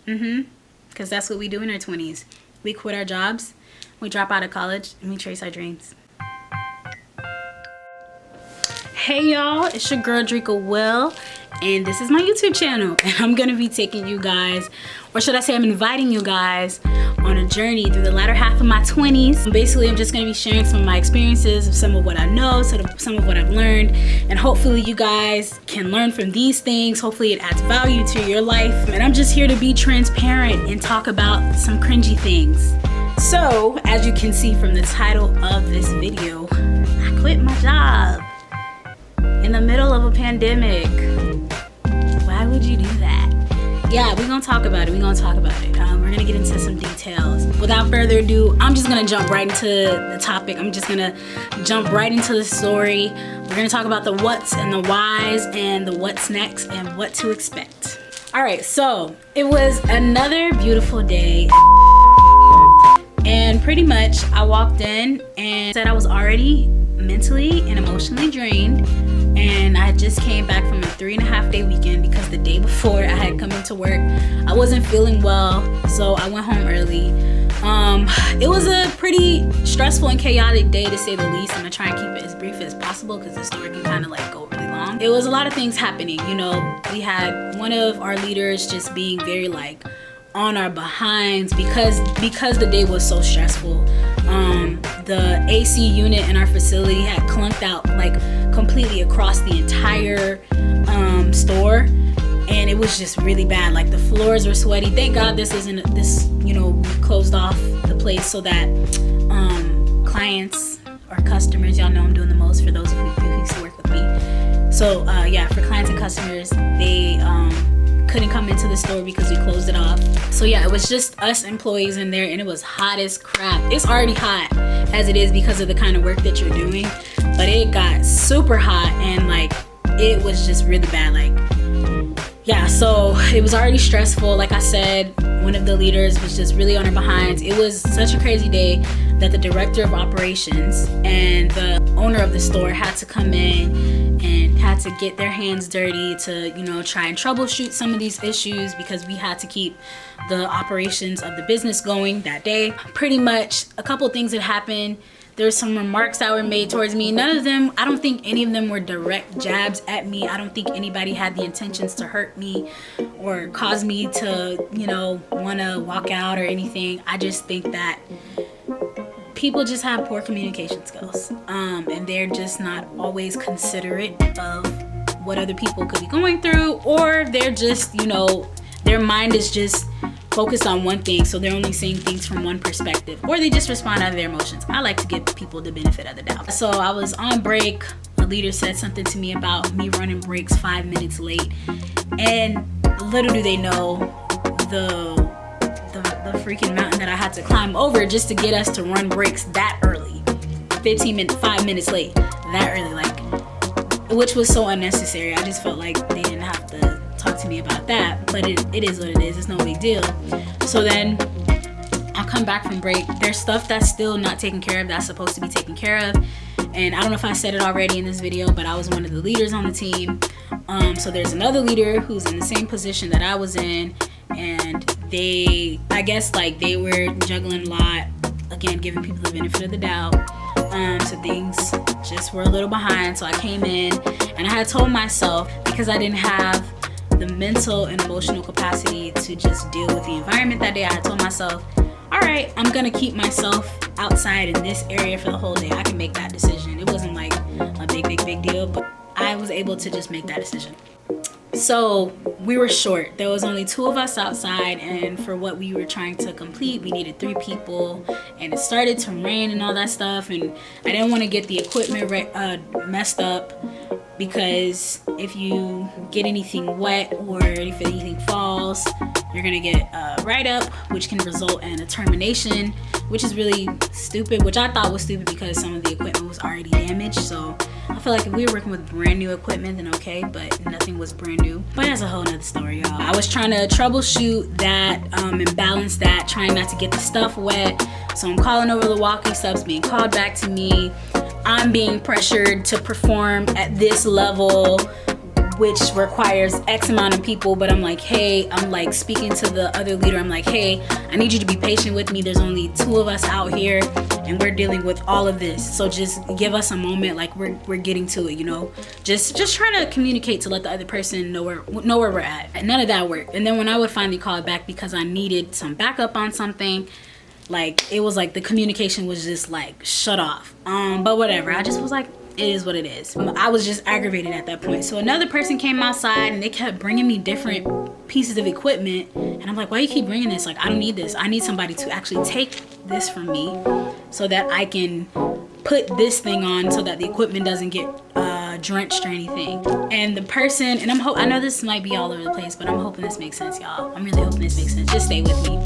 Because that's what we do in our 20s. We quit our jobs, we drop out of college, and we chase our dreams. Hey y'all, it's your girl Drika Will, and this is my YouTube channel. And I'm gonna be taking you guys, or should I say I'm inviting you guys on a journey through the latter half of my 20s. Basically, I'm just gonna be sharing some of my experiences, of some of what I know, some of what I've learned, and hopefully you guys can learn from these things. Hopefully it adds value to your life. And I'm just here to be transparent and talk about some cringy things. So, as you can see from the title of this video, I quit my job in the middle of a pandemic. Why would you do that? Yeah, we're gonna talk about it. We're gonna get into some details. Without further ado, I'm just gonna jump right into the topic. I'm just gonna jump right into the story. We're gonna talk about the what's and the whys and the what's next and what to expect. All right, so it was another beautiful day. And pretty much I walked in and said I was already mentally and emotionally drained. And I just came back from a 3.5-day weekend because the day before I had come into work, I wasn't feeling well, so I went home early. It was a pretty stressful and chaotic day, to say the least. I'm gonna try and keep it as brief as possible because the story can kind of like go really long. It was a lot of things happening. You know, we had one of our leaders just being very like on our behinds because the day was so stressful. The AC unit in our facility had clunked out like completely across the entire store, and it was just really bad. Like the floors were sweaty. Thank God this we closed off the place so that clients or customers, y'all know I'm doing the most for those of you who used to work with me. So yeah, for clients and customers, they couldn't come into the store because we closed it off. So yeah, it was just us employees in there, and it was hot as crap. It's already hot as it is because of the kind of work that you're doing, but it got super hot, and like it was just really bad. Like yeah, so it was already stressful. Like I said, one of the leaders was just really on her behinds. It was such a crazy day that the director of operations and the owner of the store had to come in and had to get their hands dirty to, try and troubleshoot some of these issues because we had to keep the operations of the business going that day. Pretty much a couple things that happened. There's some remarks that were made towards me. None of them, I don't think any of them were direct jabs at me. I don't think anybody had the intentions to hurt me or cause me to, want to walk out or anything. I just think that people just have poor communication skills, and they're just not always considerate of what other people could be going through, or they're just, their mind is just focused on one thing, so they're only seeing things from one perspective, or they just respond out of their emotions. I like to give people the benefit of the doubt. So I was on break. A leader said something to me about me running breaks 5 minutes late, and little do they know the freaking mountain that I had to climb over just to get us to run breaks that early. 5 minutes late, that early, like, which was so unnecessary. I just felt like they didn't have to talk to me about that, but it is what it is. It's no big deal. So then I'll come back from break. There's stuff that's still not taken care of that's supposed to be taken care of. And I don't know if I said it already in this video, but I was one of the leaders on the team. So there's another leader who's in the same position that I was in, and I guess like they were juggling a lot, again, giving people the benefit of the doubt. So things just were a little behind. So I came in and I had told myself, because I didn't have the mental and emotional capacity to just deal with the environment that day, I had told myself, all right, I'm gonna keep myself outside in this area for the whole day. I can make that decision. It wasn't like a big deal, but I was able to just make that decision. So we were short. There was only 2 of us outside, and for what we were trying to complete, we needed 3 people, and it started to rain and all that stuff, and I didn't want to get the equipment messed up, because if you get anything wet or if anything falls, you're gonna get a write-up, which can result in a termination, which is really stupid, which I thought was stupid because some of the equipment was already damaged. So I feel like if we were working with brand new equipment, then okay, but nothing was brand new. But that's a whole nother story, y'all. I was trying to troubleshoot that and balance that, trying not to get the stuff wet. So I'm calling over the walkie subs being called back to me. I'm being pressured to perform at this level. which requires X amount of people, but I'm like, hey, I'm like speaking to the other leader, I'm like, hey, I need you to be patient with me. There's only 2 of us out here and we're dealing with all of this, so just give us a moment, like we're getting to it, you know. Just trying to communicate to let the other person know where we're at. And none of that worked. And then when I would finally call it back because I needed some backup on something, like it was like the communication was just like shut off. But whatever, I just was like, it is what it is. I was just aggravated at that point. So another person came outside and they kept bringing me different pieces of equipment, and I'm like, why you keep bringing this? Like, I don't need this. I need somebody to actually take this from me so that I can put this thing on so that the equipment doesn't get drenched or anything. And the person, and I know this might be all over the place, but I'm hoping this makes sense, y'all. I'm really hoping this makes sense. Just stay with me.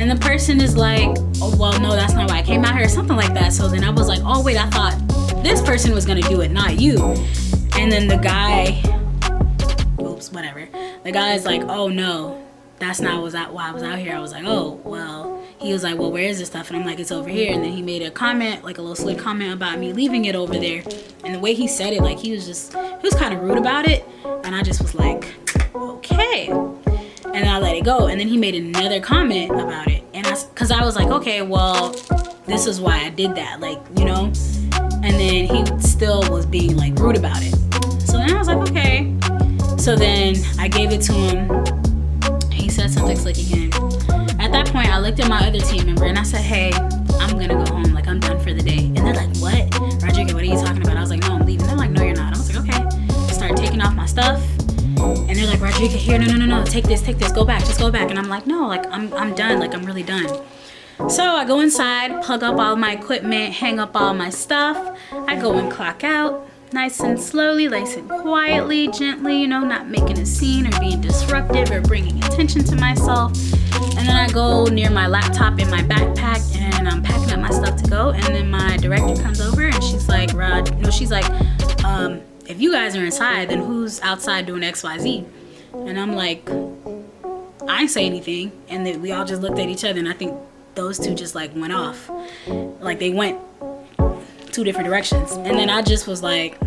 And the person is like, oh, well, no, that's not why I came out here, or something like that. So then I was like, oh wait, I thought this person was gonna do it, not you. And then the guy, oops, whatever. The guy's like, oh no, that's not why I was out here. I was like, oh, well. He was like, well, where is this stuff? And I'm like, it's over here. And then he made a comment, like a little slick comment about me leaving it over there. And the way he said it, like he was kind of rude about it. And I just was like, okay. And I let it go. And then he made another comment about it. And cause I was like, okay, well, this is why I did that. Like, you know? And then he still was being like rude about it. So then I was like, okay. So then I gave it to him. He said something slick again. At that point, I looked at my other team member and I said, hey, I'm gonna go home. Like, I'm done for the day. And they're like, what? Rodrika, what are you talking about? I was like, no, I'm leaving. They're like, no, you're not. I was like, okay. I started taking off my stuff. And they're like, Rodrika, here, no. Take this. Go back. Just go back. And I'm like, no, like, I'm done. Like, I'm really done. So I go inside, plug up all my equipment, hang up all my stuff. I go and clock out. Nice and slowly, nice and quietly, gently, you know, not making a scene or being disruptive or bringing attention to myself. And then I go near my laptop in my backpack and I'm packing up my stuff to go. And then my director comes over and she's like, if you guys are inside, then who's outside doing XYZ? And I'm like, I ain't say anything. And then we all just looked at each other, and I think those two just like went off. Like they went 2 different directions. And then I just was like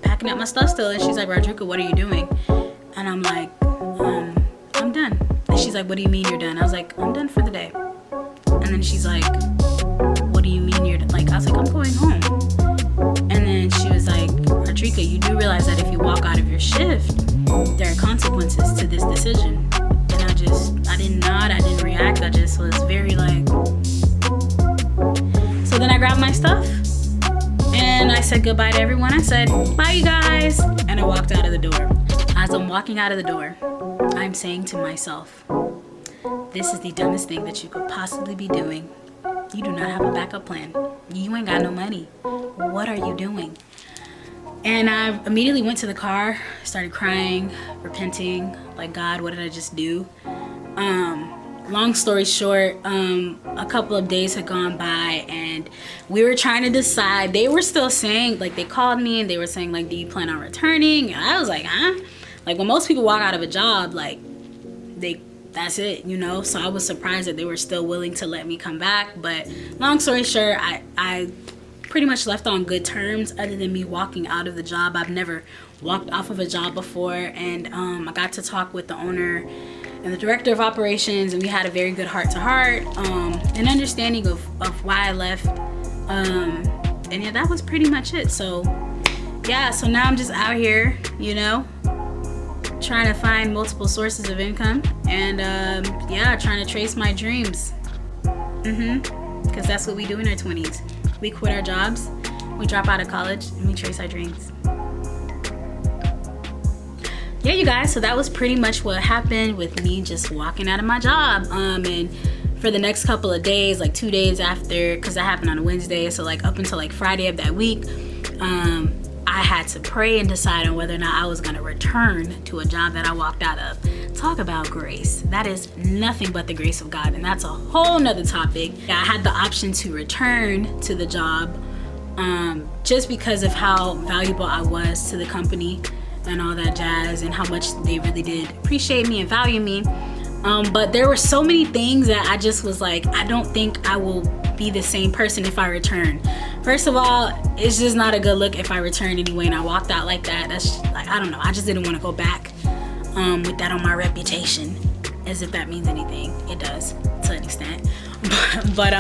packing up my stuff still, and she's like, Rodrika, what are you doing? And I'm like, I'm done. And she's like, what do you mean you're done? I was like, I'm done for the day. And then she's like, what do you mean you're done? Like, I was like, I'm going home. And then she was like, Rodrika, you do realize that if you walk out of your shift, there are consequences to this decision. And I didn't nod, I didn't react, I just was very like. So then I grabbed my stuff and I said goodbye to everyone. I said, bye you guys. And I walked out of the door. As I'm walking out of the door, I'm saying to myself, this is the dumbest thing that you could possibly be doing. You do not have a backup plan. You ain't got no money. What are you doing? And I immediately went to the car, started crying, repenting, like, God, what did I just do? Long story short, a couple of days had gone by and we were trying to decide. They were still saying, like, they called me and they were saying, like, do you plan on returning? And I was like, huh? Like, when most people walk out of a job, like, that's it, you know? So I was surprised that they were still willing to let me come back. But long story short, I pretty much left on good terms. Other than me walking out of the job, I've never walked off of a job before. And I got to talk with the owner and the director of operations, and we had a very good heart-to-heart, an understanding of why I left. And yeah, that was pretty much it. So yeah, so now I'm just out here, you know, trying to find multiple sources of income, and yeah, trying to trace my dreams. Because that's what we do in our 20s. We quit our jobs, we drop out of college, and we trace our dreams. Yeah, you guys, so that was pretty much what happened with me just walking out of my job. And for the next couple of days, like 2 days after, because that happened on a Wednesday, so like up until like Friday of that week, I had to pray and decide on whether or not I was gonna return to a job that I walked out of. Talk about grace. That is nothing but the grace of God, and that's a whole nother topic. I had the option to return to the job just because of how valuable I was to the company and all that jazz, and how much they really did appreciate me and value me. But there were so many things that I just was like, I don't think I will be the same person if I return. First of all, it's just not a good look if I return anyway and I walked out like that. That's like, I don't know, I just didn't want to go back with that on my reputation, as if that means anything. It does to an extent. But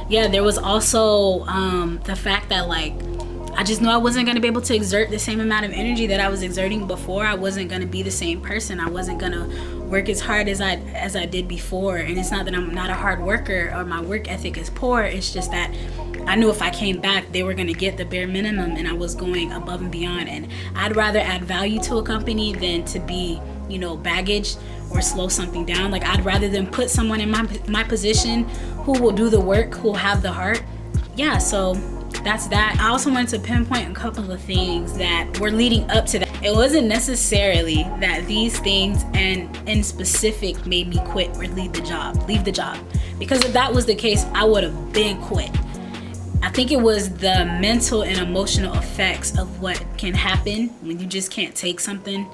yeah, there was also the fact that like I just knew I wasn't going to be able to exert the same amount of energy that I was exerting before. I wasn't going to be the same person. I wasn't going to work as hard as I did before. And it's not that I'm not a hard worker or my work ethic is poor. It's just that I knew if I came back, they were going to get the bare minimum, and I was going above and beyond. And I'd rather add value to a company than to be, you know, baggage or slow something down. Like, I'd rather than put someone in my position who will do the work, who will have the heart. Yeah, so that's that. I also wanted to pinpoint a couple of things that were leading up to that. It wasn't necessarily that these things and in specific made me quit or leave the job. Because if that was the case, I would have been quit. I think it was the mental and emotional effects of what can happen when you just can't take something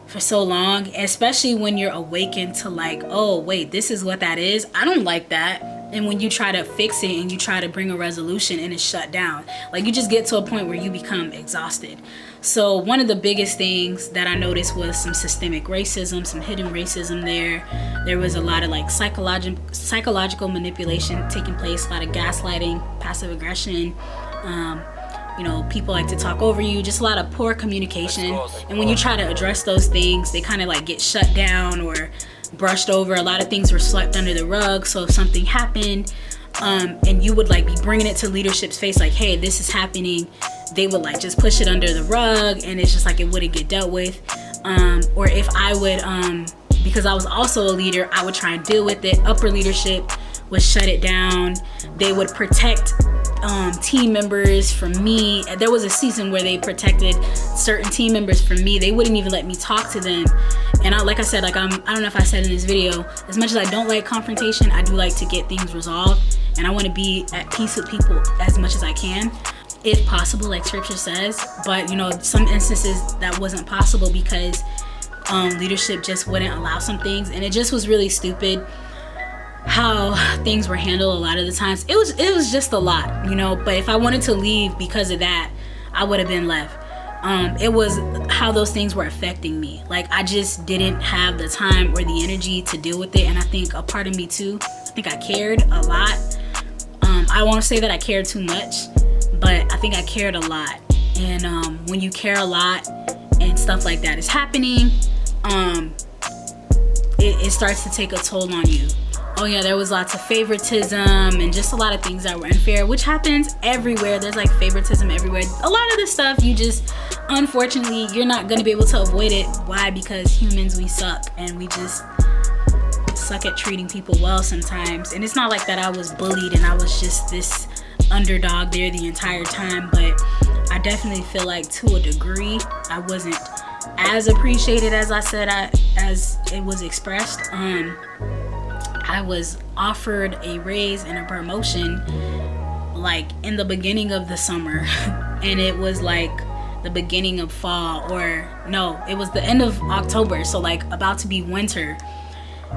for so long, especially when you're awakened to like, oh wait, this is what that is. I don't like that. And when you try to fix it and you try to bring a resolution and it's shut down, like you just get to a point where you become exhausted. So one of the biggest things that I noticed was some systemic racism, some hidden racism there. There was a lot of like psychological manipulation taking place, a lot of gaslighting, passive aggression. You know, people like to talk over you, just a lot of poor communication. And when you try to address those things, they kind of like get shut down or brushed over. A lot of things were swept under the rug. So if something happened and you would like be bringing it to leadership's face, like, hey, this is happening, they would like just push it under the rug, and it's just like it wouldn't get dealt with. Or if I would, because I was also a leader, I would try and deal with it. Upper leadership would shut it down. They would protect team members from me. There was a season where they protected certain team members from me. They wouldn't even let me talk to them. And like I said, like I don't know if I said in this video, as much as I don't like confrontation, I do like to get things resolved, and I want to be at peace with people as much as I can, if possible, like scripture says. But you know, some instances that wasn't possible because leadership just wouldn't allow some things, and it just was really stupid how things were handled a lot of the times. It was just a lot, you know. But if I wanted to leave because of that, I would have been left. It was how those things were affecting me. Like, I just didn't have the time or the energy to deal with it. And I think a part of me too, I think I cared a lot. I won't say that I cared too much, but I think I cared a lot. And when you care a lot and stuff like that is happening, it starts to take a toll on you. Oh yeah, there was lots of favoritism and just a lot of things that were unfair, which happens everywhere. There's like favoritism everywhere. A lot of this stuff, you just, unfortunately, you're not gonna be able to avoid it. Why? Because humans, we suck, and we just suck at treating people well sometimes. And it's not like that I was bullied and I was just this underdog there the entire time, but I definitely feel like to a degree I wasn't as appreciated as I said as it was expressed. I was offered a raise and a promotion like in the beginning of the summer, and it was like the beginning of fall, or no, it was the end of October, so like about to be winter.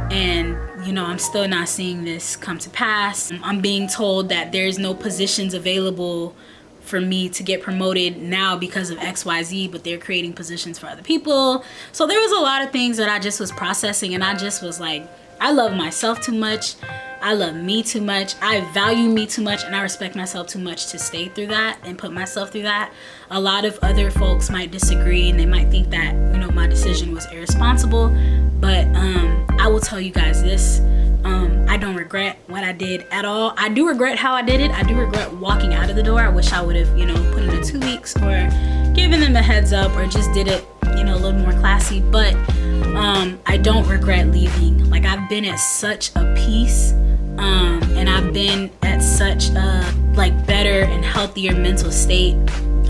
And you know, I'm still not seeing this come to pass. I'm being told that there's no positions available for me to get promoted now because of XYZ, but they're creating positions for other people. So there was a lot of things that I just was processing, and I just was like, I love myself too much. I love me too much. I value me too much, and I respect myself too much to stay through that and put myself through that. A lot of other folks might disagree, and they might think that, you know, my decision was irresponsible. But I will tell you guys this. I don't regret what I did at all. I do regret how I did it. I do regret walking out of the door. I wish I would have, you know, put in a 2 weeks or given them a heads up, or just did it, you know, a little more classy. But I don't regret leaving. Like, I've been at such a peace, and I've been at such a like better and healthier mental state.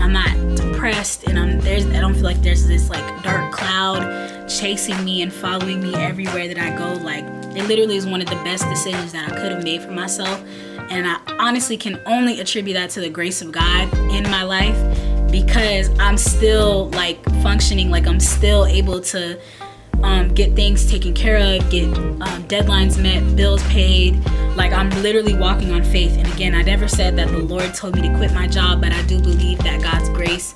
I'm not depressed, and I don't feel like there's this like dark cloud chasing me and following me everywhere that I go. Like, it literally is one of the best decisions that I could have made for myself, and I honestly can only attribute that to the grace of God in my life, because I'm still like functioning, like I'm still able to get things taken care of, get deadlines met, bills paid, Like, I'm literally walking on faith. And again, I never said that the Lord told me to quit my job, but I do believe that God's grace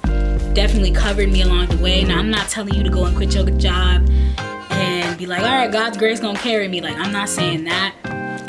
definitely covered me along the way. Now, I'm not telling you to go and quit your job and be like, all right, God's grace gonna carry me. Like, I'm not saying that,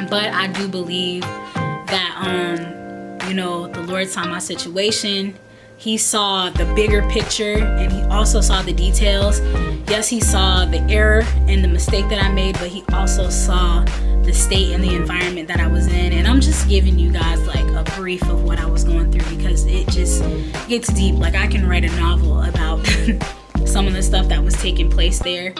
but I do believe that, you know, the Lord saw my situation. He saw the bigger picture, and he also saw the details. Yes, he saw the error and the mistake that I made, but he also saw the state and the environment that I was in. And I'm just giving you guys like a brief of what I was going through, because it just gets deep. Like, I can write a novel about some of the stuff that was taking place there.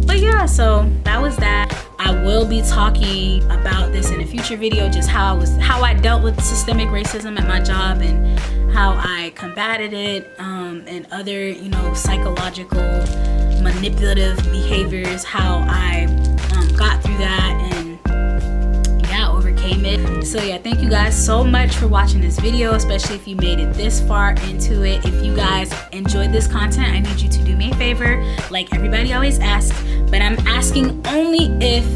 But yeah, so that was that. I will be talking about this in a future video, just how I dealt with systemic racism at my job and how I combated it, and other, you know, psychological manipulative behaviors, how I got through that and yeah, overcame it. So yeah, thank you guys so much for watching this video, especially if you made it this far into it. If you guys enjoyed this content, I need you to do me a favor, like everybody always asks, but I'm asking only if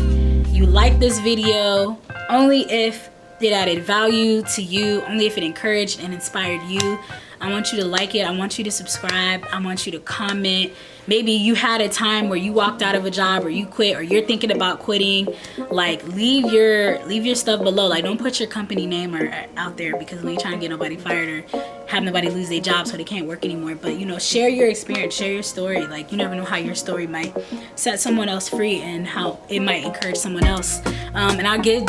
you like this video, only if it added value to you, only if it encouraged and inspired you. I want you to like it. I want you to subscribe. I want you to comment. Maybe you had a time where you walked out of a job, or you quit, or you're thinking about quitting. Like, leave your stuff below. Like, don't put your company name out there, because we ain't trying to get nobody fired or have nobody lose their job so they can't work anymore. But, you know, share your experience, share your story. Like, you never know how your story might set someone else free and how it might encourage someone else. And I'll get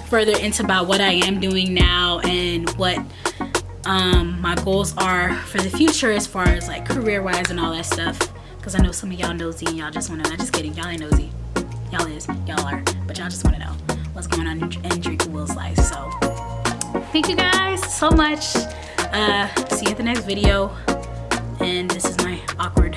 further into about what I am doing now and what my goals are for the future, as far as like career wise and all that stuff, because I know some of y'all nosy and y'all just want to know. Just kidding, y'all ain't nosy, y'all are, but y'all just want to know what's going on in Drika Will's life. So thank you guys so much. See you at the next video, and this is my awkward